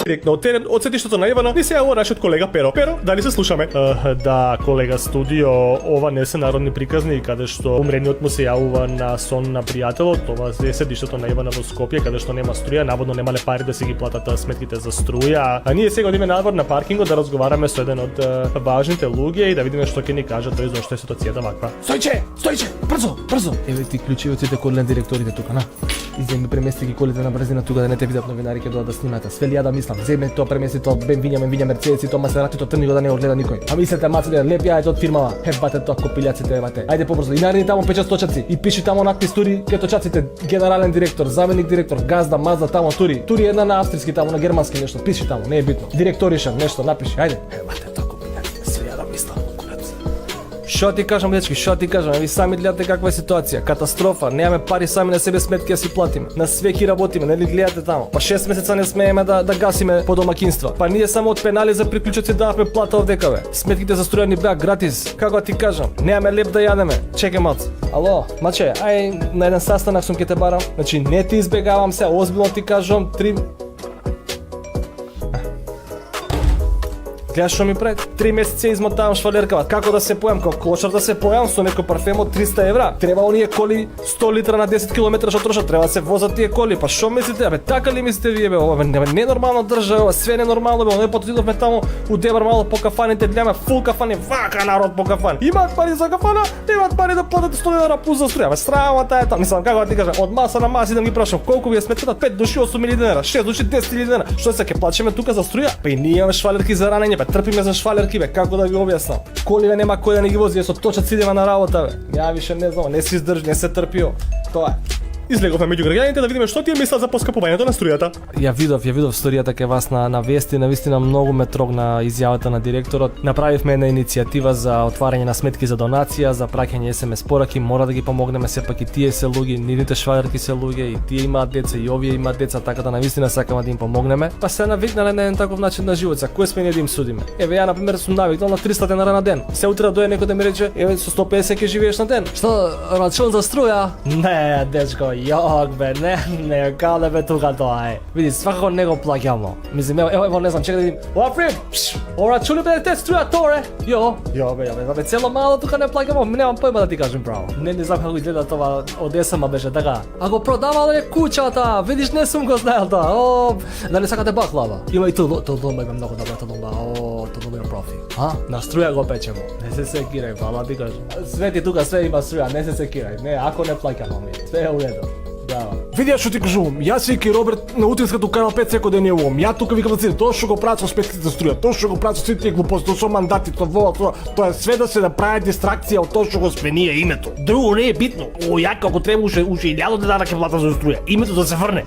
Директно од терен, од сетиштето на Ивана, ни се јавува нашиот колега Pero. Pero, дали се слушаме? Да, колега студио, ова не се народни приказни каде што умрениот му се јавува на сон на пријателот, ова е седиштето на Ивана во Скопје каде што нема струја, наводно немале пари да се ги платат сметките за струја. А ние сега одиме надвор на паркингот да разговараме со еден од важните луѓе и да видиме што ќе ни каже тој зошто е ситуацијата ваква. Стојче, брзо. Еве ти клучи од сите коли на директорите тука, на. Иземи премести ги колите на брзина тука да не те видат новинари ќе дојдат да снимаат. Свели ја да мислам, земе тоа премести тоа виња Мерцедес, тоа Масерати, тоа трни го да не го гледа никој. А мислете маците лепи ајде од фирмава. Ебате тоа копилјаците евате. Ајде побрзо. И наредни таму печат точаци и пиши таму онакви стури ке точаците, генерален директор, заменик директор, газда, мазда таму тури. Тури една на австријски таму, на германски нешто. Пиши таму, не е битно. Директоришен нешто напиши. Ајде. Ебате тоа копилјаците, свели ја да мислам. Што ти кажам, дечки, што ти кажам? Ви сами гледате каква е ситуација. Катастрофа, немаме пари сами на себе сметки да си платиме. На све ќе работиме, нели гледате таму? Па 6 месеца не смееме да гасиме по домакинства. Па ние само од пенали за приклучоци дававме плата овдекаве. Сметките за струја ни беа гратис. Како ти кажам? Немаме леп да јадеме. Чекај малце. Ало, маче, ај на еден састанак сум ќе те барам. Значи не ти избегавам се, озбилно ти кажам, 3 Гледаш што ми прави? 3 месеци измотавам швалеркава. Како да се појам? Како клошар да се појам со некој парфем од 300 евра? Треба оние коли 100 литра на 10 км што трошат, треба да се возат тие коли. Па што мислите? Бе, така ли мислите вие бе? Ова не нормално држава, све ненормално бе. Оние потидовме таму у Дебар мало по кафаните, гледаме фул кафани, вака народ по кафани. Имаат пари за кафана, имаат пари да платат 100 евра пуз за струја. Бе, срамата е тоа. Мислам како да ти кажам, од маса на маса да ги прашам колку ви е сметката? 5 души 8.000 денара, 6 души 10.000 денара. Што се ќе плачеме тука за струја? Па и ние имаме швалерки за ранење, бе, трпиме за швалерки, бе, како да ви објаснам? Коли нема кој да ни ги вози, со точат идеме на работа, бе. Ја више не знам, не се издржи, не се трпио. Тоа е. Излеговме меѓу граѓаните да видиме што тие мислат за поскапувањето на струјата. Ја видов сторијата кај вас на вести, навистина многу ме трогна изјавата на директорот. Направивме една иницијатива за отварање на сметки за донација, за праќање SMS пораки, мора да ги помогнеме, сепак и тие се луѓе, нивните швајарки се луѓе, и тие имаат деца, и овие имаат деца, така да навистина сакаме да им помогнеме. Па се навикнале на еден таков начин на живот, за кој сме ние да им судиме. Еве ја на пример сум навикнал на 300 денара на ден. Се утре дојде некој да ми рече, еве со 150 ќе живееш на ден. Што, рачун за струја? Не, дечко, јок бе. Не, каде бе тука тоа е. Види, свакако не го плаќамо. Мислим, ево, не знам, чекај да видим. Ова фрим, ора чули бе те струја торе? Јо, бе, цело мало тука не плаќамо, немам појма да ти кажем право. Не знам како изгледа тоа од СМ беше така. А го продавале куќата, видиш, не сум го знаел тоа. О, дали сакате баклава? Има и толумба, има многу добра толумба. О, толумба профи. А, на струја го печемо. Не се секирај, фала ти кажам. Свети тука све има струја, не се секирај. Не, ако не плаќамо ми, све е уредо. Види што ти кажувам, јас и Роберт на утринската Канал 5 секој ден јавувам. Ја тука викам за тоа што го прават со сметките за струја, тоа што го прават со сите глупости, со мандатите, тоа е све да се направи дистракција од тоа што го спенија името. Друго не е битно. О, ја како треба уште 1000 денара ќе платам за струја. Името да се врне.